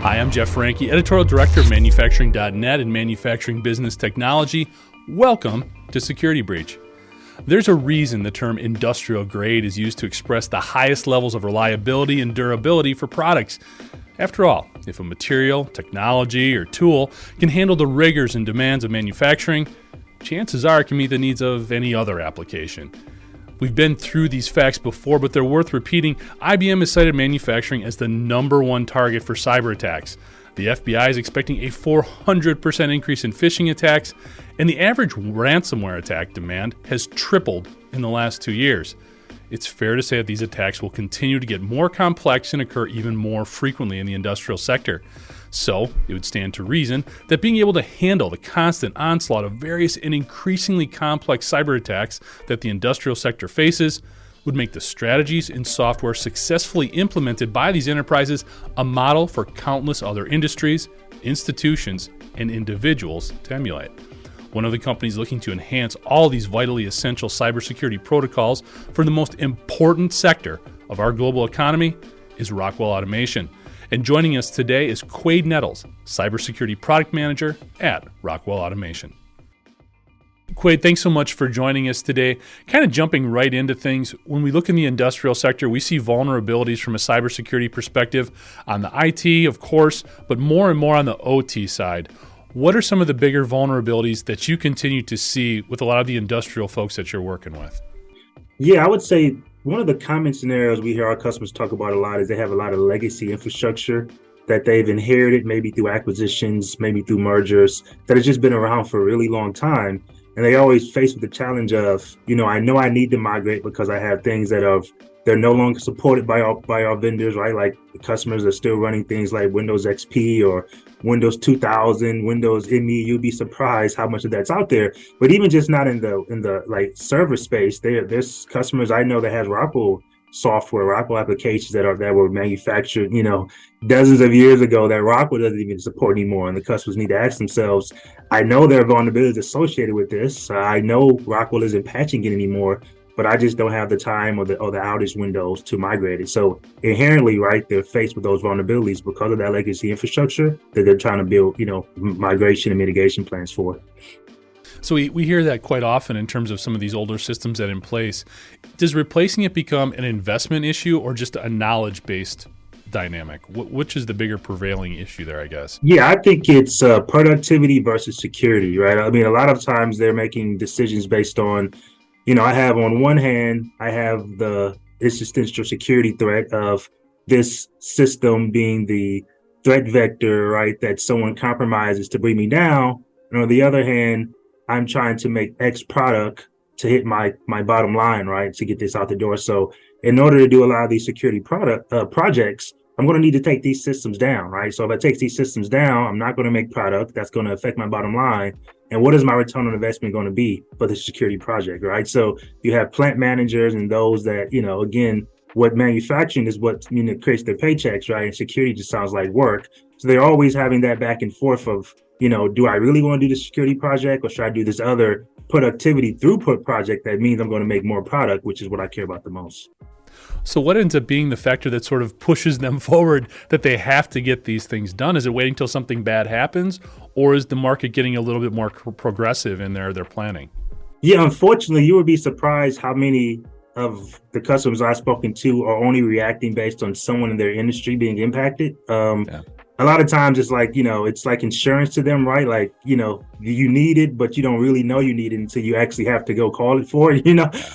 Hi, I'm Jeff Franke, Editorial Director of Manufacturing.net and Manufacturing Business Technology. Welcome to Security Breach. There's a reason the term industrial grade is used to express the highest levels of reliability and durability for products. After all, if a material, technology, or tool can handle the rigors and demands of manufacturing, chances are it can meet the needs of any other application. We've been through these facts before, but they're worth repeating. IBM has cited manufacturing as the number one target for cyberattacks. The FBI is expecting a 400% increase in phishing attacks, and the average ransomware attack demand has tripled in the last 2 years. It's fair to say that these attacks will continue to get more complex and occur even more frequently in the industrial sector. So, it would stand to reason that being able to handle the constant onslaught of various and increasingly complex cyber attacks that the industrial sector faces would make the strategies and software successfully implemented by these enterprises a model for countless other industries, institutions, and individuals to emulate. One of the companies looking to enhance all these vitally essential cybersecurity protocols for the most important sector of our global economy is Rockwell Automation. And joining us today is Quade Nettles, Cybersecurity Product Manager at Rockwell Automation. Quade, thanks so much for joining us today. Kind of jumping right into things, when we look in the industrial sector, we see vulnerabilities from a cybersecurity perspective on the IT, of course, but more and more on the OT side. What are some of the bigger vulnerabilities that you continue to see with a lot of the industrial folks that you're working with? Yeah, I would say one of the common scenarios we hear our customers talk about a lot is they have a lot of legacy infrastructure that they've inherited, maybe through acquisitions, maybe through mergers, that has just been around for a really long time. And they always face with the challenge of, I know I need to migrate because I have things they're no longer supported by our vendors, right? Like the customers are still running things like Windows XP or Windows 2000, Windows ME. You'd be surprised how much of that's out there. But even just not in the like server space, there's customers I know that has Rockwell software, Rockwell applications that were manufactured, dozens of years ago that Rockwell doesn't even support anymore. And the customers need to ask themselves, I know there are vulnerabilities associated with this. I know Rockwell isn't patching it anymore, but I just don't have the time or the outage windows to migrate it. So inherently, right, they're faced with those vulnerabilities because of that legacy infrastructure that they're trying to build, migration and mitigation plans for. So we hear that quite often in terms of some of these older systems that are in place. Does replacing it become an investment issue or just a knowledge-based dynamic? Which is the bigger prevailing issue there, I guess? Yeah, I think it's productivity versus security, right? I mean, a lot of times they're making decisions based on, I have on one hand, I have the existential security threat of this system being the threat vector, right, that someone compromises to bring me down. And on the other hand, I'm trying to make X product to hit my bottom line, right, to get this out the door. So in order to do a lot of these security projects, I'm going to need to take these systems down, right? So if I take these systems down, I'm not going to make product. That's going to affect my bottom line. And what is my return on investment going to be for the security project, right? So you have plant managers and those that, again, what manufacturing is what creates their paychecks, right? And security just sounds like work. So they're always having that back and forth of, do I really want to do the security project or should I do this other productivity throughput project that means I'm going to make more product, which is what I care about the most. So what ends up being the factor that sort of pushes them forward that they have to get these things done? Is it waiting until something bad happens, or is the market getting a little bit more progressive in their planning? Yeah, unfortunately, you would be surprised how many of the customers I've spoken to are only reacting based on someone in their industry being impacted. A lot of times it's like, it's like insurance to them, right? Like, you need it, but you don't really know you need it until you actually have to go call it for it,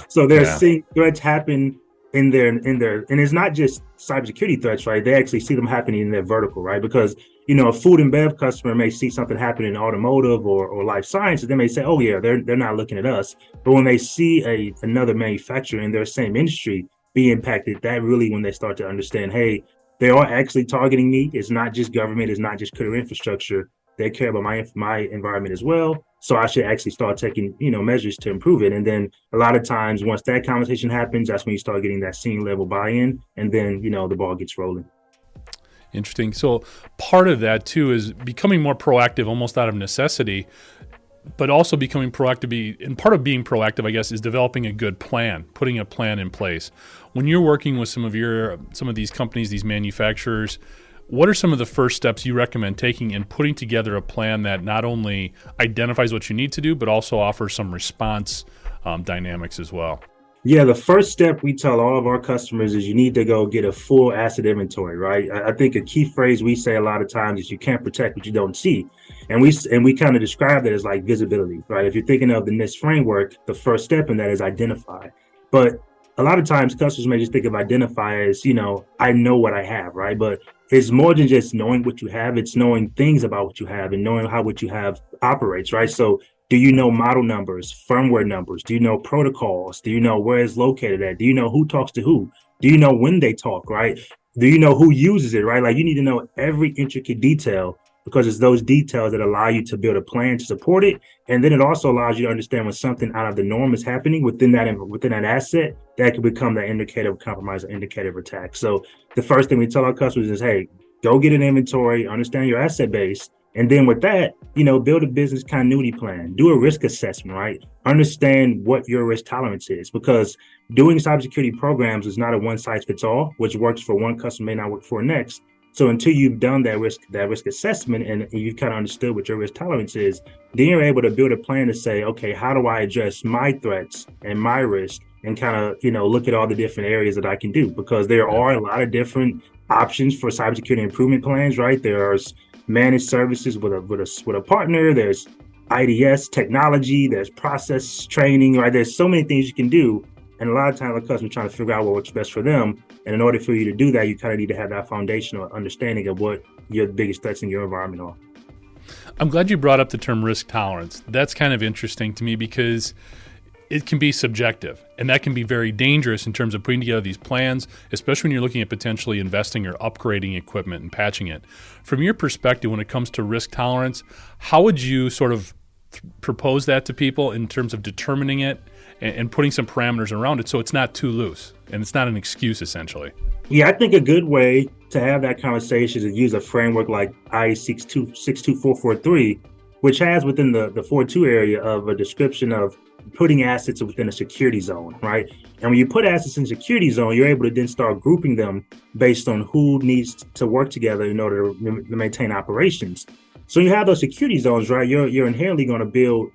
So they're seeing threats happen in their, and it's not just cybersecurity threats, right? They actually see them happening in their vertical, right? Because, a food and bev customer may see something happen in automotive or life sciences. They may say, oh yeah, they're not looking at us. But when they see another manufacturer in their same industry be impacted, that really when they start to understand, hey, they are actually targeting me. It's not just government. It's not just critical infrastructure. They care about my environment as well. So I should actually start taking, measures to improve it. And then a lot of times, once that conversation happens, that's when you start getting that senior level buy-in. And then, the ball gets rolling. Interesting. So part of that, too, is becoming more proactive almost out of necessity. but also becoming proactive. And part of being proactive, I guess, is developing a good plan, putting a plan in place. When you're working with some of these companies, these manufacturers, What are some of the first steps you recommend taking in putting together a plan that not only identifies what you need to do, but also offers some response dynamics as well? Yeah, the first step we tell all of our customers is you need to go get a full asset inventory, right? I think a key phrase we say a lot of times is you can't protect what you don't see. And we kind of describe that as like visibility, right? If you're thinking of the NIST framework, the first step in that is identify. But a lot of times customers may just think of identify as, I know what I have, right? But it's more than just knowing what you have. It's knowing things about what you have and knowing how what you have operates, right? So do you know model numbers, firmware numbers? Do you know protocols? Do you know where it's located at? Do you know who talks to who? Do you know when they talk, right? Do you know who uses it, right? Like you need to know every intricate detail because it's those details that allow you to build a plan to support it. And then it also allows you to understand when something out of the norm is happening within that asset that could become the indicator of compromise or indicator of attack. So the first thing we tell our customers is, hey, go get an inventory, understand your asset base. And then with that, build a business continuity plan, do a risk assessment, right? Understand what your risk tolerance is, because doing cybersecurity programs is not a one size fits all, which works for one customer may not work for next. So until you've done that risk assessment and you've kind of understood what your risk tolerance is, then you're able to build a plan to say, okay, how do I address my threats and my risk and kind of, look at all the different areas that I can do, because there are a lot of different options for cybersecurity improvement plans, right? There's managed services with a partner. There's IDS technology. There's process training, right? There's so many things you can do. And a lot of times the customer's trying to figure out what works best for them. And in order for you to do that, you kind of need to have that foundational understanding of what your biggest threats in your environment are. I'm glad you brought up the term risk tolerance. That's kind of interesting to me because it can be subjective, and that can be very dangerous in terms of putting together these plans, especially when you're looking at potentially investing or upgrading equipment and patching it. From your perspective, when it comes to risk tolerance, how would you sort of propose that to people in terms of determining it and putting some parameters around it so it's not too loose and it's not an excuse, essentially? Yeah, I think a good way to have that conversation is to use a framework like IEC 62443, which has within the 4.2 area of a description of putting assets within a security zone, right? And when you put assets in a security zone, you're able to then start grouping them based on who needs to work together in order to maintain operations. So you have those security zones, right? You're inherently going to build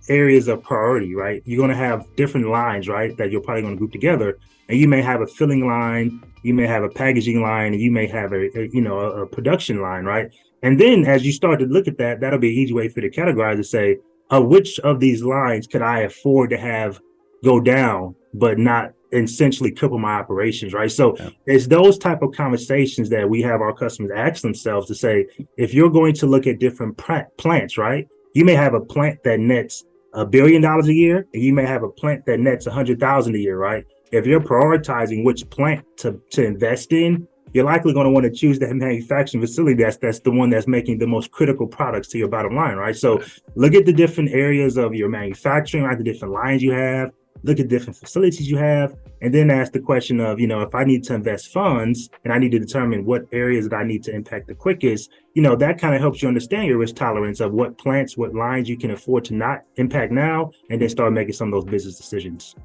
areas of priority, right? You're going to have different lines, right, that you're probably going to group together. And you may have a filling line, you may have a packaging line, and you may have a production line, right? And then as you start to look at that, that'll be an easy way for you to categorize and say, which of these lines could I afford to have go down, but not essentially cripple my operations, right? So it's those type of conversations that we have our customers ask themselves to say, if you're going to look at different plants, right? You may have a plant that nets $1 billion a year, and you may have a plant that nets 100,000 a year, right? If you're prioritizing which plant to invest in, you're likely going to want to choose that manufacturing facility that's the one that's making the most critical products to your bottom line, right? So look at the different areas of your manufacturing, right? The different lines you have, look at different facilities you have, and then ask the question of, if I need to invest funds and I need to determine what areas that I need to impact the quickest, that kind of helps you understand your risk tolerance of what plants, what lines you can afford to not impact now, and then start making some of those business decisions.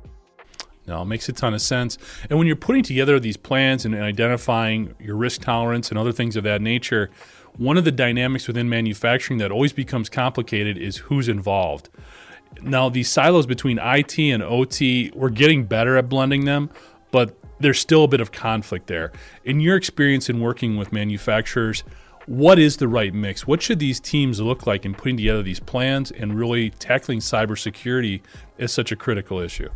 No, it makes a ton of sense. And when you're putting together these plans and identifying your risk tolerance and other things of that nature, one of the dynamics within manufacturing that always becomes complicated is who's involved. Now, these silos between IT and OT, we're getting better at blending them, but there's still a bit of conflict there. In your experience in working with manufacturers, what is the right mix? What should these teams look like in putting together these plans and really tackling cybersecurity as such a critical issue?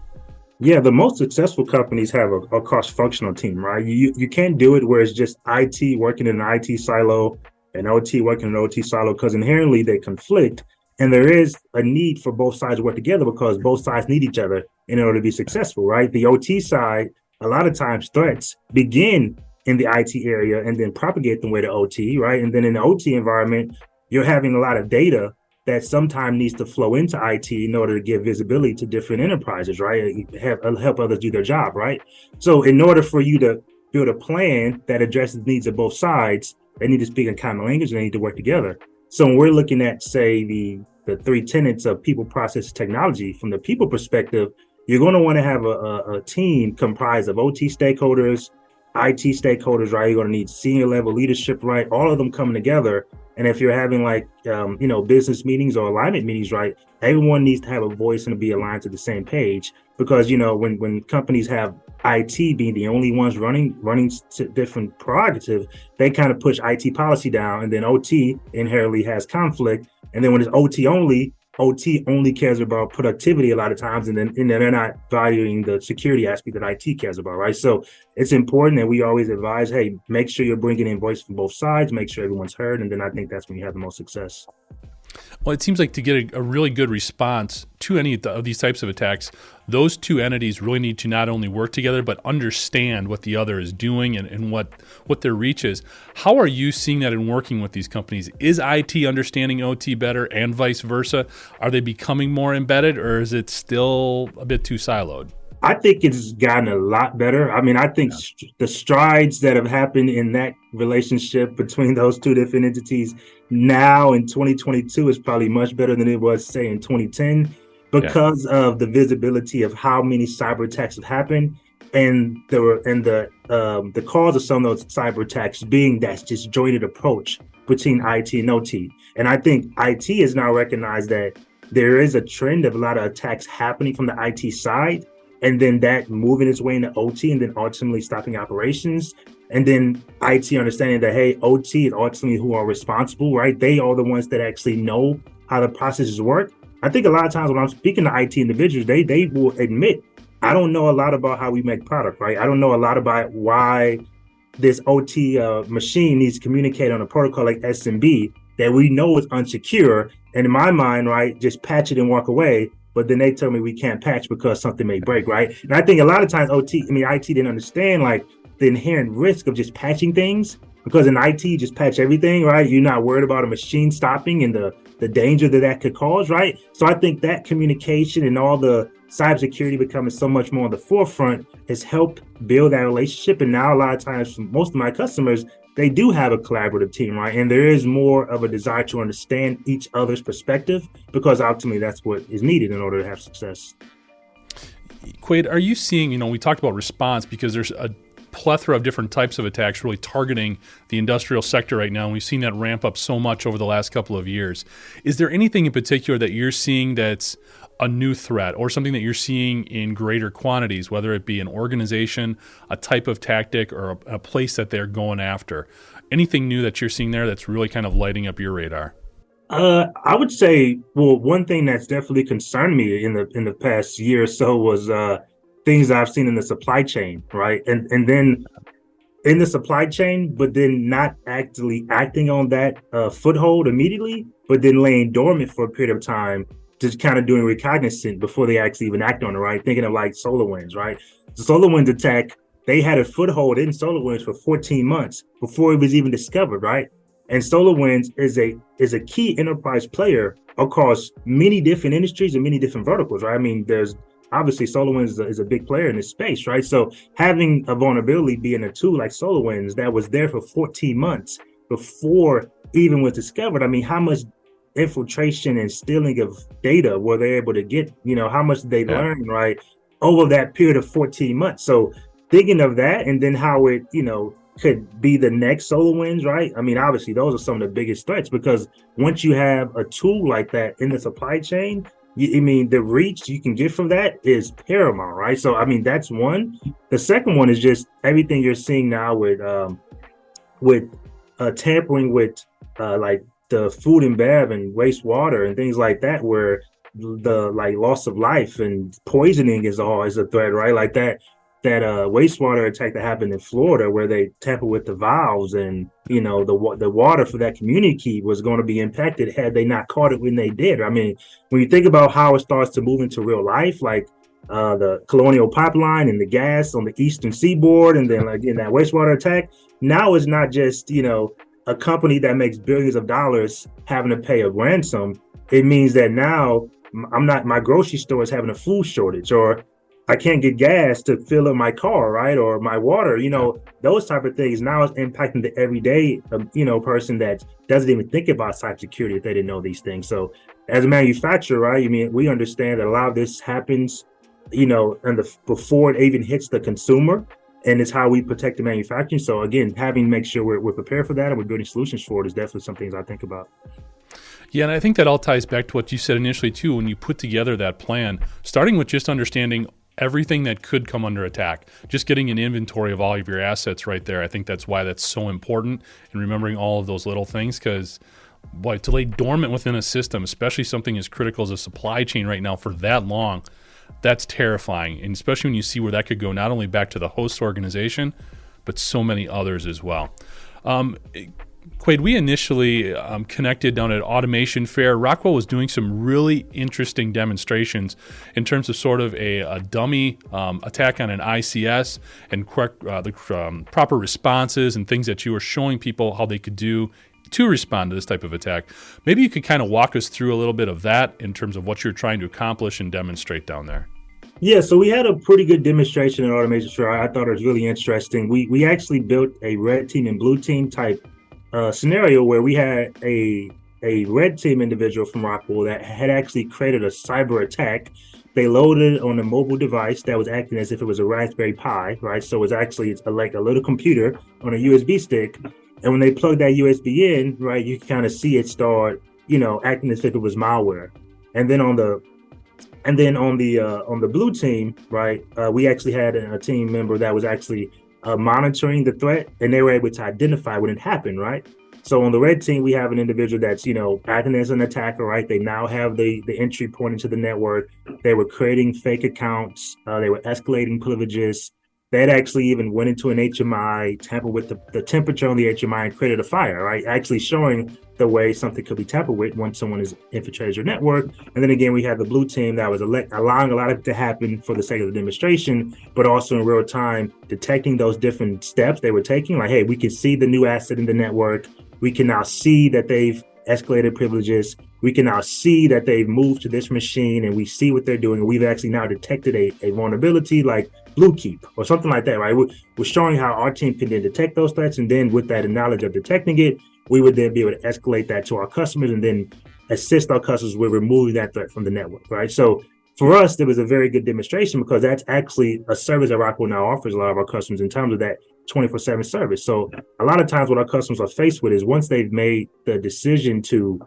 Yeah, the most successful companies have a cross-functional team, right? You can't do it where it's just IT working in an IT silo and OT working in an OT silo, because inherently they conflict. And there is a need for both sides to work together because both sides need each other in order to be successful, right? The OT side, a lot of times threats begin in the IT area and then propagate them way to OT, right? And then in the OT environment, you're having a lot of data that sometimes needs to flow into IT in order to give visibility to different enterprises, right? Help others do their job, right? So in order for you to build a plan that addresses the needs of both sides, they need to speak in common language and they need to work together. So when we're looking at, say, the three tenets of people, process, technology, from the people perspective, you're going to want to have a team comprised of OT stakeholders, IT stakeholders, right? You're going to need senior level leadership, right? All of them coming together. And if you're having business meetings or alignment meetings, right? Everyone needs to have a voice and be aligned to the same page, because, when companies have IT being the only ones running different prerogative, they kind of push IT policy down, and then OT inherently has conflict. And then when it's OT only cares about productivity a lot of times, and then they're not valuing the security aspect that IT cares about, right? So it's important that we always advise, hey, make sure you're bringing in voice from both sides, make sure everyone's heard, and then I think that's when you have the most success. Well, it seems like to get a really good response to any of these types of attacks, those two entities really need to not only work together, but understand what the other is doing and what their reach is. How are you seeing that in working with these companies? Is IT understanding OT better and vice versa? Are they becoming more embedded, or is it still a bit too siloed? I think it's gotten a lot better. I mean, I think the strides that have happened in that relationship between those two different entities now in 2022 is probably much better than it was, say, in 2010, because of the visibility of how many cyber attacks have happened, and the cause of some of those cyber attacks being that disjointed approach between IT and OT. And I think IT has now recognized that there is a trend of a lot of attacks happening from the IT side, and then that moving its way into OT, and then ultimately stopping operations. And then IT understanding that, hey, OT is ultimately who are responsible, right? They are the ones that actually know how the processes work. I think a lot of times when I'm speaking to IT individuals, they will admit, I don't know a lot about how we make product, right? I don't know a lot about why this OT machine needs to communicate on a protocol like SMB that we know is unsecure. And in my mind, right, just patch it and walk away. But then they tell me we can't patch because something may break, right? And I think a lot of times IT didn't understand like the inherent risk of just patching things, because in IT, you just patch everything, right? You're not worried about a machine stopping and the danger that could cause, right? So I think that communication and all the cybersecurity becoming so much more on the forefront has helped build that relationship. And now a lot of times for most of my customers, they do have a collaborative team, right? And there is more of a desire to understand each other's perspective, because ultimately that's what is needed in order to have success. Quaid, are you seeing, we talked about response because there's a plethora of different types of attacks really targeting the industrial sector right now, and we've seen that ramp up so much over the last couple of years. Is there anything in particular that you're seeing that's a new threat, or something that you're seeing in greater quantities, whether it be an organization, a type of tactic, or a place that they're going after? Anything new that you're seeing there that's really kind of lighting up your radar? I would say, well, one thing that's definitely concerned me in the past year or so was things I've seen in the supply chain, right? And then in the supply chain, but then not actually acting on that foothold immediately, but then laying dormant for a period of time, just kind of doing recognizant before they actually even act on it, right? Thinking of like SolarWinds, right? The SolarWinds attack, they had a foothold in SolarWinds for 14 months before it was even discovered, right? And SolarWinds is a key enterprise player across many different industries and many different verticals, right? I mean, there's obviously SolarWinds is a big player in this space, right? So having a vulnerability being a tool like SolarWinds that was there for 14 months before even was discovered, I mean, how much infiltration and stealing of data were they able to get? How much did they learn, right, over that period of 14 months? So thinking of that, and then how it, could be the next SolarWinds, right? I mean, obviously those are some of the biggest threats, because once you have a tool like that in the supply chain, the reach you can get from that is paramount, right? So, I mean, that's one. The second one is just everything you're seeing now with tampering with like the food and bev and wastewater and things like that, where the like loss of life and poisoning is a threat, right? Like that wastewater attack that happened in Florida, where they tampered with the valves, and the water for that community was going to be impacted had they not caught it when they did. I mean, when you think about how it starts to move into real life, like the Colonial Pipeline and the gas on the eastern seaboard, and then like in that wastewater attack, now it's not just a company that makes billions of dollars having to pay a ransom. It means that now my grocery store is having a food shortage, or I can't get gas to fill up my car, right? Or my water, those type of things now is impacting the everyday, person that doesn't even think about cybersecurity if they didn't know these things. So as a manufacturer, right, we understand that a lot of this happens, before it even hits the consumer. and it's how we protect the manufacturing. So again, having to make sure we're prepared for that and we're building solutions for it is definitely some things I think about. Yeah, and I think that all ties back to what you said initially too, when you put together that plan, starting with just understanding everything that could come under attack, just getting an inventory of all of your assets right there. I think that's why that's so important, and remembering all of those little things, because boy, to lay dormant within a system, especially something as critical as a supply chain right now for that long, that's terrifying. And especially when you see where that could go, not only back to the host organization, but so many others as well. Quaid, we initially connected down at Automation Fair. Rockwell was doing some really interesting demonstrations in terms of sort of a dummy attack on an ICS and the proper responses and things that you were showing people how they could do to respond to this type of attack. Maybe you could kind of walk us through a little bit of that in terms of what you're trying to accomplish and demonstrate down there. Yeah, so we had a pretty good demonstration at Automation Fair. I thought it was really interesting. We actually built a red team and blue team type scenario where we had a red team individual from Rockwell that had actually created a cyber attack. They loaded it on a mobile device that was acting as if it was a Raspberry Pi, right? So it's like a little computer on a USB stick. And when they plug that USB in, right, you can kind of see it start, acting as if it was malware. And then on the blue team, right, we actually had a team member that was actually monitoring the threat, and they were able to identify when it happened, right? So on the red team, we have an individual that's, acting as an attacker, right? They now have the entry point into the network. They were creating fake accounts. They were escalating privileges. They had actually even went into an HMI, tampered with the temperature on the HMI and created a fire, right? Actually showing the way something could be tampered with once someone has infiltrated your network. And then again, we had the blue team that was allowing a lot of it to happen for the sake of the demonstration, but also in real time, detecting those different steps they were taking. Like, hey, we can see the new asset in the network. We can now see that they've escalated privileges. We can now see that they've moved to this machine, and we see what they're doing. And we've actually now detected a vulnerability like Blue Keep or something like that, right? We're showing how our team can then detect those threats. And then with that knowledge of detecting it, we would then be able to escalate that to our customers and then assist our customers with removing that threat from the network, right? So for us, there was a very good demonstration because that's actually a service that Rockwell now offers a lot of our customers in terms of that 24/7 service. So a lot of times what our customers are faced with is once they've made the decision to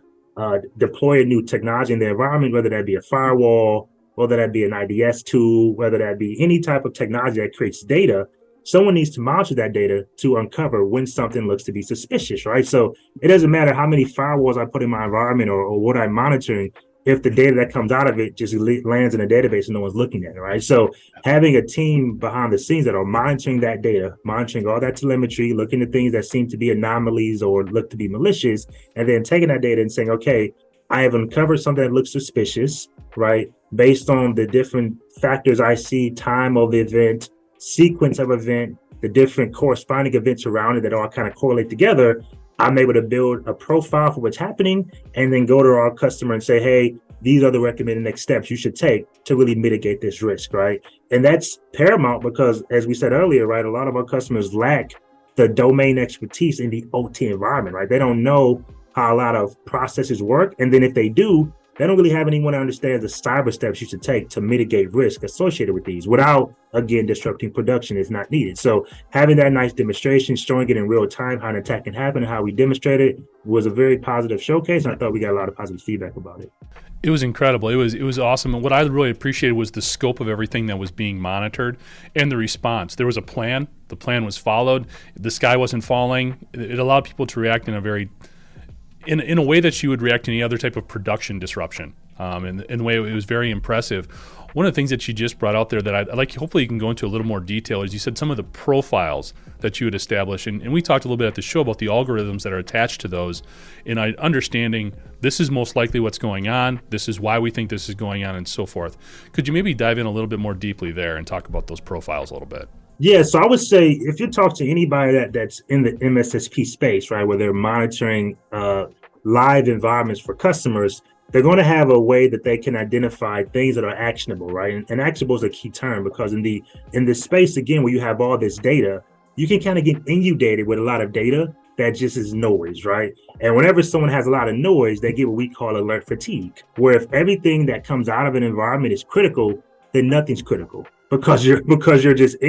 deploy a new technology in their environment, whether that be a firewall, whether that be an IDS tool, whether that be any type of technology that creates data, someone needs to monitor that data to uncover when something looks to be suspicious, right? So it doesn't matter how many firewalls I put in my environment or what I'm monitoring, if the data that comes out of it just lands in a database and no one's looking at it, right? So having a team behind the scenes that are monitoring that data, monitoring all that telemetry, looking at things that seem to be anomalies or look to be malicious, and then taking that data and saying, okay, I have uncovered something that looks suspicious, right? Based on the different factors I see, time of the event, sequence of event, the different corresponding events around it that all kind of correlate together, I'm able to build a profile for what's happening and then go to our customer and say, hey, these are the recommended next steps you should take to really mitigate this risk, right? And that's paramount because, as we said earlier, right, a lot of our customers lack the domain expertise in the OT environment, right? They don't know how a lot of processes work. And then if they do, they don't really have anyone that understands the cyber steps you should take to mitigate risk associated with these without, again, disrupting production if not needed. So having that nice demonstration, showing it in real time, how an attack can happen and how we demonstrated was a very positive showcase. And I thought we got a lot of positive feedback about it. It was incredible. It was awesome. And what I really appreciated was the scope of everything that was being monitored and the response. There was a plan. The plan was followed. The sky wasn't falling. It allowed people to react in a very in a way that you would react to any other type of production disruption. In a way, it was very impressive. One of the things that you just brought out there that I'd like, hopefully you can go into a little more detail, is you said some of the profiles that you would establish. And we talked a little bit at the show about the algorithms that are attached to those and understanding this is most likely what's going on, this is why we think this is going on, and so forth. Could you maybe dive in a little bit more deeply there and talk about those profiles a little bit? Yeah, so I would say if you talk to anybody that's in the MSSP space, right, where they're monitoring live environments for customers, they're going to have a way that they can identify things that are actionable, right? And actionable is a key term because in this space, again, where you have all this data, you can kind of get inundated with a lot of data that just is noise, right? And whenever someone has a lot of noise, they get what we call alert fatigue, where if everything that comes out of an environment is critical, then nothing's critical. because you're just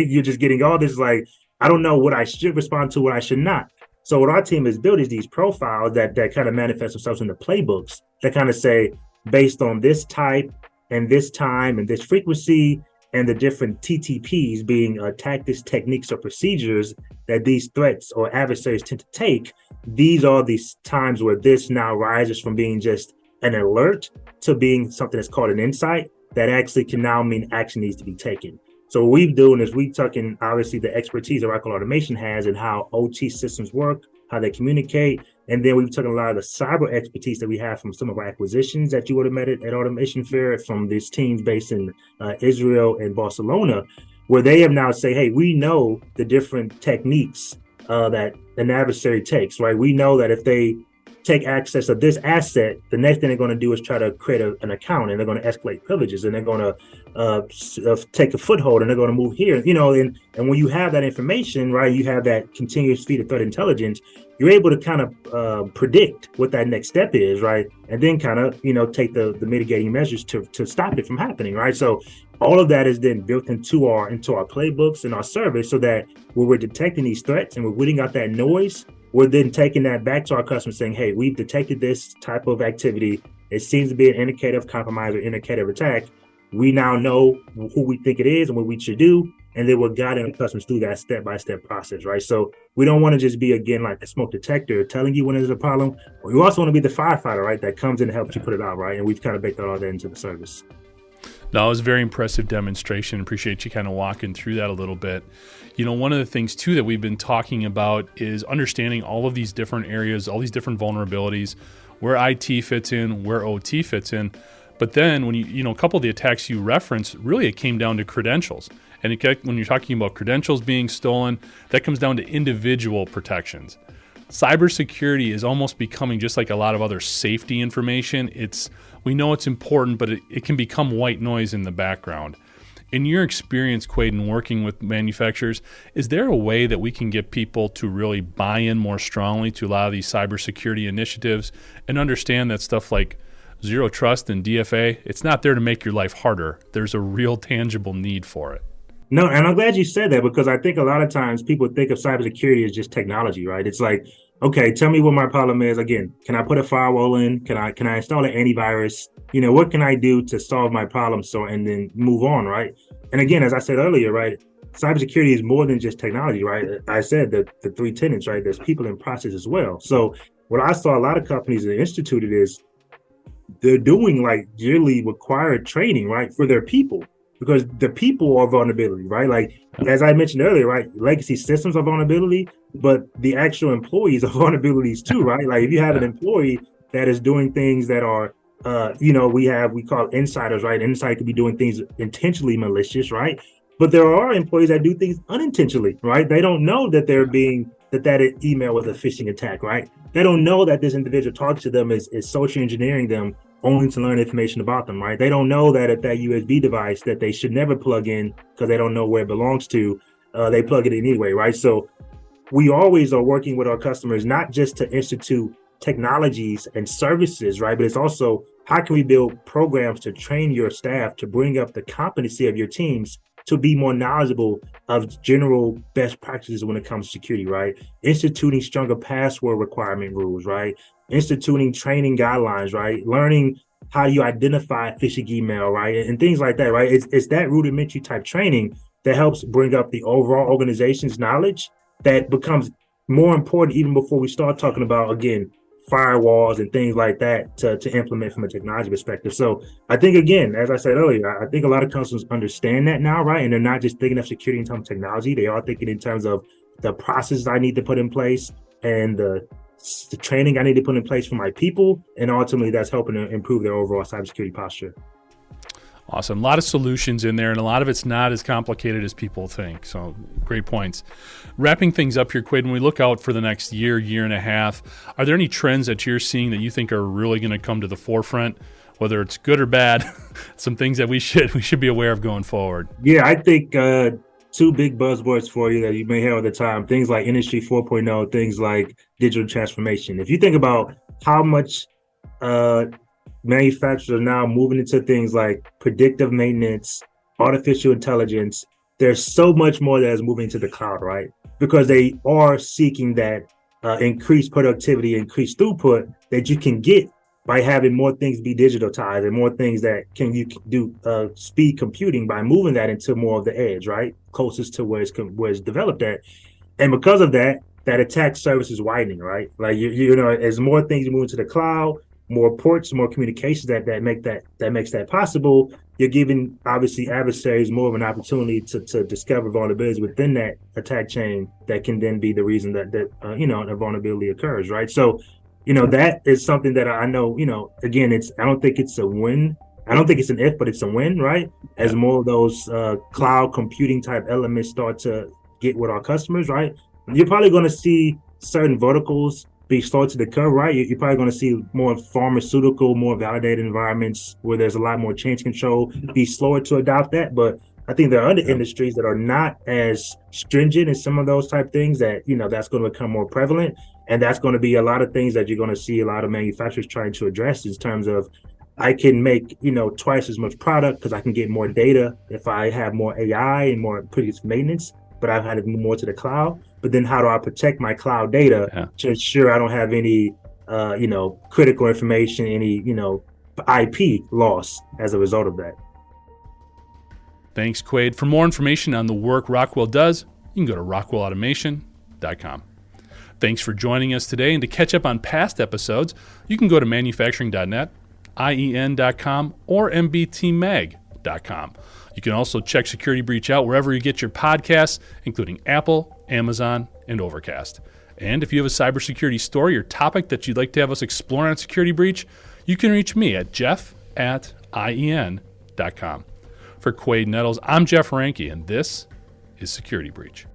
getting all this like, I don't know what I should respond to, what I should not. So what our team has built is these profiles that kind of manifest themselves in the playbooks that kind of say, based on this type and this time and this frequency and the different TTPs being tactics, techniques, or procedures that these threats or adversaries tend to take, these are these times where this now rises from being just an alert to being something that's called an insight that actually can now mean action needs to be taken. So what we've doing is we took in obviously the expertise that Oracle Automation has and how OT systems work, how they communicate, and then we've taken a lot of the cyber expertise that we have from some of our acquisitions that you would have met at Automation Fair from these teams based in Israel and Barcelona, where they have now say, hey, we know the different techniques that an adversary takes, right? We know that if they take access of this asset, the next thing they're going to do is try to create an account, and they're going to escalate privileges, and they're going to take a foothold, and they're going to move here, and when you have that information, right, you have that continuous feed of threat intelligence, you're able to kind of predict what that next step is, right, and then kind of take the mitigating measures to stop it from happening, right. So all of that is then built into our playbooks and our service, so that when we're detecting these threats and we're weeding out that noise, we're then taking that back to our customers saying, hey, we've detected this type of activity. It seems to be an indicator of compromise or indicator of attack. We now know who we think it is and what we should do. And then we're guiding our customers through that step-by-step process, right? So we don't want to just be, again, like a smoke detector telling you when there's a problem. We also want to be the firefighter, right, that comes in and helps you put it out, right? And we've kind of baked all that into the service. No, it was a very impressive demonstration. Appreciate you kind of walking through that a little bit. One of the things too that we've been talking about is understanding all of these different areas, all these different vulnerabilities, where IT fits in, where OT fits in. But then when a couple of the attacks you referenced, really it came down to credentials. And when you're talking about credentials being stolen, that comes down to individual protections. Cybersecurity is almost becoming just like a lot of other safety information. We know it's important, but it can become white noise in the background. In your experience, Quaden, working with manufacturers, is there a way that we can get people to really buy in more strongly to a lot of these cybersecurity initiatives and understand that stuff like zero trust and DFA, it's not there to make your life harder. There's a real tangible need for it. No, and I'm glad you said that, because I think a lot of times people think of cybersecurity as just technology, right? It's like, okay, tell me what my problem is. Again, can I put a firewall in? Can I install an antivirus? What can I do to solve my problem? And then move on, right? And again, as I said earlier, right, cybersecurity is more than just technology, right? I said that the three tenets, right? There's people and process as well. So what I saw a lot of companies that instituted is they're doing like yearly required training, right, for their people. Because the people are vulnerability, right? Like, as I mentioned earlier, right? Legacy systems are vulnerability, but the actual employees are vulnerabilities too, right? Like, if you have an employee that is doing things that are, we call insiders, right? Insider could be doing things intentionally malicious, right? But there are employees that do things unintentionally, right? They don't know that that email was a phishing attack, right? They don't know that this individual talking to them is social engineering them only to learn information about them, right? They don't know that at that USB device that they should never plug in because they don't know where it belongs to, they plug it in anyway, right? So we always are working with our customers, not just to institute technologies and services, right? But it's also, how can we build programs to train your staff to bring up the competency of your teams to be more knowledgeable of general best practices when it comes to security, right? Instituting stronger password requirement rules, right? Instituting training guidelines, right? Learning how you identify phishing email, right? And things like that, right? It's that rudimentary type training that helps bring up the overall organization's knowledge that becomes more important even before we start talking about, again, firewalls and things like that to implement from a technology perspective. So I think, again, as I said earlier, I think a lot of customers understand that now, right? And they're not just thinking of security in terms of technology. They are thinking in terms of the processes I need to put in place and the training I need to put in place for my people. And ultimately, that's helping to improve their overall cybersecurity posture. Awesome. A lot of solutions in there, and a lot of it's not as complicated as people think. So great points. Wrapping things up here, Quaid, when we look out for the next year and a half, are there any trends that you're seeing that you think are really going to come to the forefront, whether it's good or bad, some things that we should be aware of going forward? Yeah, I think two big buzzwords for you that you may hear all the time, things like Industry 4.0, things like digital transformation. If you think about how much manufacturers are now moving into things like predictive maintenance, artificial intelligence. There's so much more that is moving to the cloud, right? Because they are seeking that increased productivity, increased throughput that you can get by having more things be digitalized and more things that you can do speed computing by moving that into more of the edge, right? Closest to where it's developed at. And because of that, that attack surface is widening, right? Like you know, as more things move into the cloud, more ports, more communications that makes that possible. You're giving obviously adversaries more of an opportunity to discover vulnerabilities within that attack chain that can then be the reason that you know, the vulnerability occurs, right? So, you know, that is something that I know. You know, again, I don't think it's a win. I don't think it's an if, but it's a win, right? As more of those cloud computing type elements start to get with our customers, right? You're probably going to see certain verticals be slow to the curve, right? You're probably going to see more pharmaceutical, more validated environments where there's a lot more change control be slower to adopt that. But I think there are other industries that are not as stringent as some of those type things that, you know, that's going to become more prevalent. And that's going to be a lot of things that you're going to see a lot of manufacturers trying to address in terms of I can make, you know, twice as much product because I can get more data if I have more AI and more previous maintenance, but I've had to move more to the cloud. But then how do I protect my cloud data to ensure I don't have any, you know, critical information, any, you know, IP loss as a result of that? Thanks, Quade. For more information on the work Rockwell does, you can go to rockwellautomation.com. Thanks for joining us today, and to catch up on past episodes, you can go to manufacturing.net, IEN.com, or mbtmag.com. You can also check Security Breach out wherever you get your podcasts, including Apple, Amazon, and Overcast. And if you have a cybersecurity story or topic that you'd like to have us explore on Security Breach, you can reach me at jeff@IEN.com. For Quade Nettles, I'm Jeff Ranke, and this is Security Breach.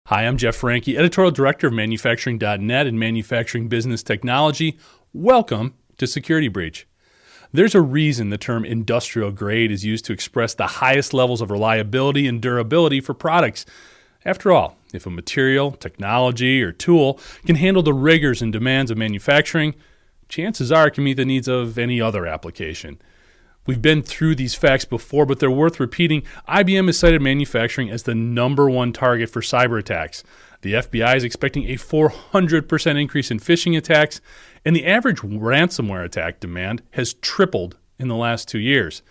Hi, I'm Jeff Franke, Editorial Director of Manufacturing.net and Manufacturing Business Technology. Welcome to Security Breach. There's a reason the term industrial grade is used to express the highest levels of reliability and durability for products. After all, if a material, technology, or tool can handle the rigors and demands of manufacturing, chances are it can meet the needs of any other application. We've been through these facts before, but they're worth repeating. IBM has cited manufacturing as the number one target for cyberattacks. The FBI is expecting a 400% increase in phishing attacks, and the average ransomware attack demand has tripled in the last 2 years.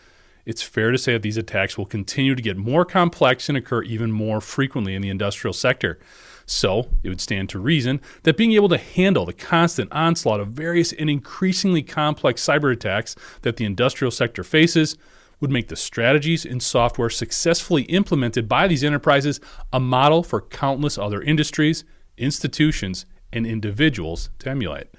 It's fair to say that these attacks will continue to get more complex and occur even more frequently in the industrial sector. So, it would stand to reason that being able to handle the constant onslaught of various and increasingly complex cyber attacks that the industrial sector faces would make the strategies and software successfully implemented by these enterprises a model for countless other industries, institutions, and individuals to emulate.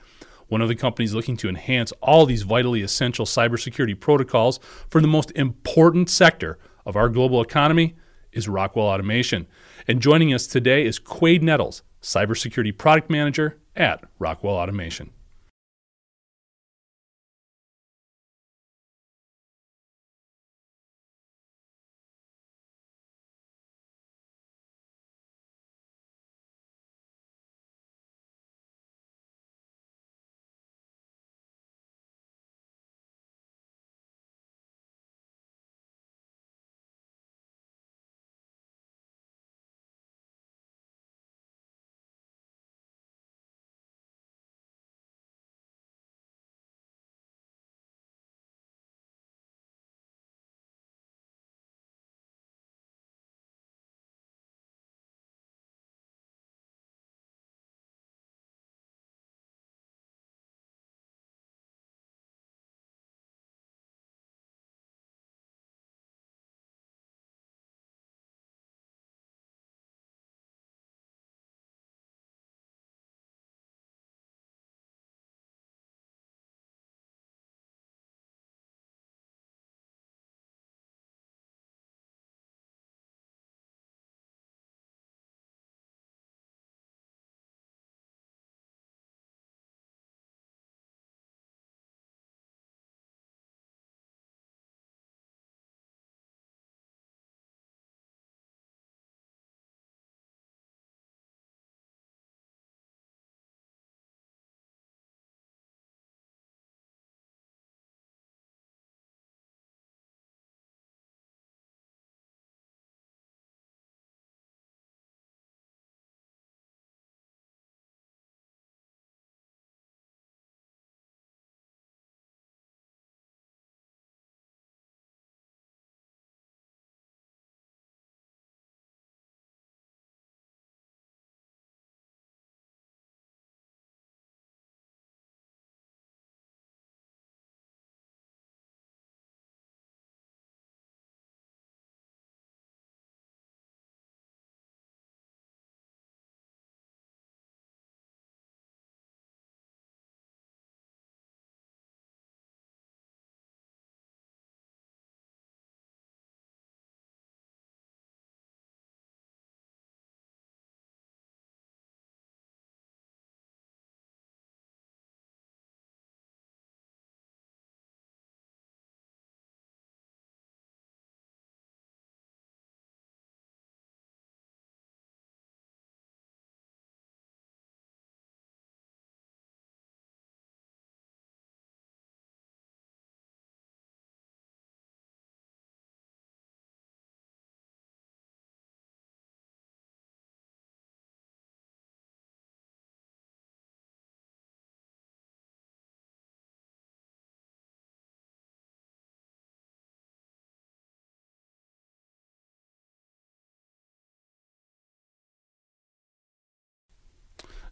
One of the companies looking to enhance all these vitally essential cybersecurity protocols for the most important sector of our global economy is Rockwell Automation. And joining us today is Quade Nettles, Cybersecurity Product Manager at Rockwell Automation.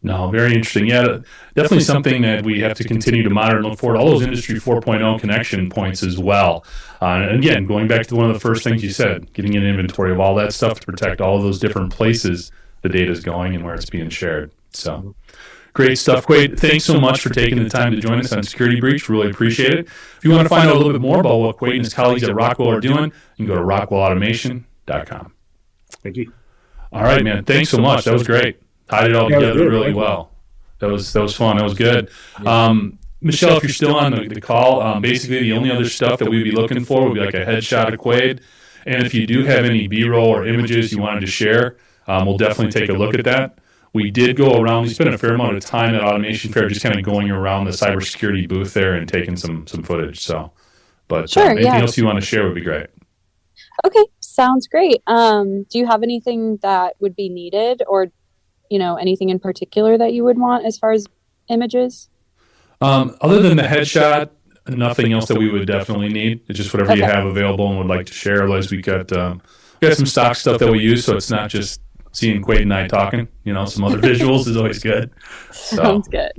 No, very interesting. Yeah, definitely something that we have to continue to monitor and look forward to all those Industry 4.0 connection points as well. And again, going back to one of the first things you said, getting an inventory of all that stuff to protect all of those different places the data is going and where it's being shared. So great stuff, Quade. Thanks so much for taking the time to join us on Security Breach. Really appreciate it. If you want to find out a little bit more about what Quade and his colleagues at Rockwell are doing, you can go to rockwellautomation.com. Thank you. All right, man. Thanks so much. That was great. Tied it all Yeah, it was together good. really Thank you. well. That was fun. That was good. Michelle, if you're still on the call, basically the only other stuff that we'd be looking for would be like a headshot of Quaid. And if you do have any B-roll or images you wanted to share, we'll definitely take a look at that. We did go around. We spent a fair amount of time at Automation Fair just kind of going around the cybersecurity booth there and taking some footage. So, but Sure, anything yeah. else you want to share would be great. Okay, sounds great. Do you have anything that would be needed, or anything in particular that you would want as far as images? Other than the headshot, nothing else that we would definitely need. It's just whatever you Okay. have available and would like to share. Otherwise, we got some stock stuff that we use, so it's not just seeing Quaid and I talking. Some other visuals is always good. So, Sounds good.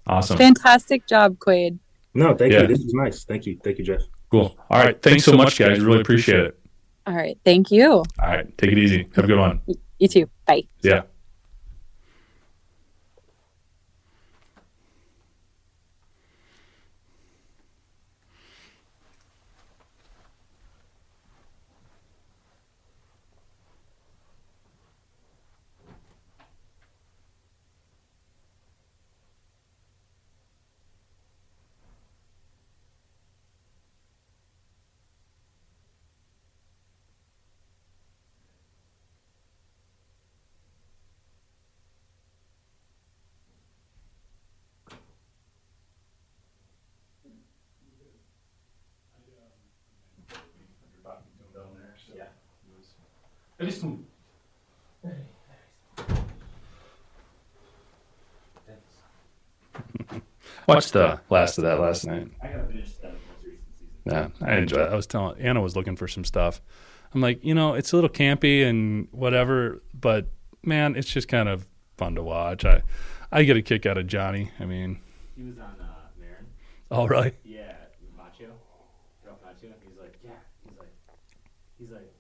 awesome. Fantastic job, Quaid. No, thank Yeah. you. This was nice. Thank you, Jeff. Cool. All right. Thanks so much, guys. Really appreciate it. All right, thank you. All right. Take it easy. Have a good one. You too. Bye. Yeah. I just watched the last of that last night. I gotta finish that most recent season. Yeah, I enjoy it. I was telling Anna was looking for some stuff. I'm like, it's a little campy and whatever, but man, it's just kind of fun to watch. I get a kick out of Johnny. I mean, He was on Marin. all right. Yeah, Macho. Ralph Macho. He's like,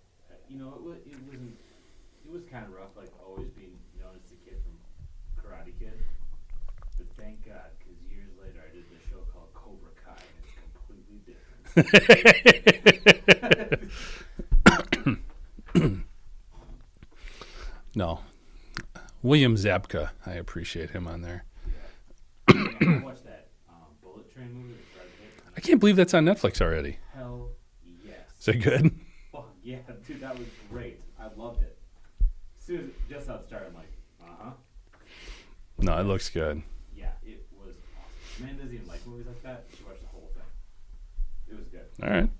it was kind of rough, like always being known as the kid from Karate Kid. But thank God, because years later I did this show called Cobra Kai, and it's completely different. No, William Zabka. I appreciate him on there. I watched that Bullet Train movie with Brad Pitt. I can't believe that's on Netflix already. Hell yes. Is it good? Oh yeah, dude, that was great. I loved it. As soon as just how it started, I'm like, No, it looks good. yeah, it was awesome. Man doesn't even like movies like that. She watched the whole thing. It was good. All right.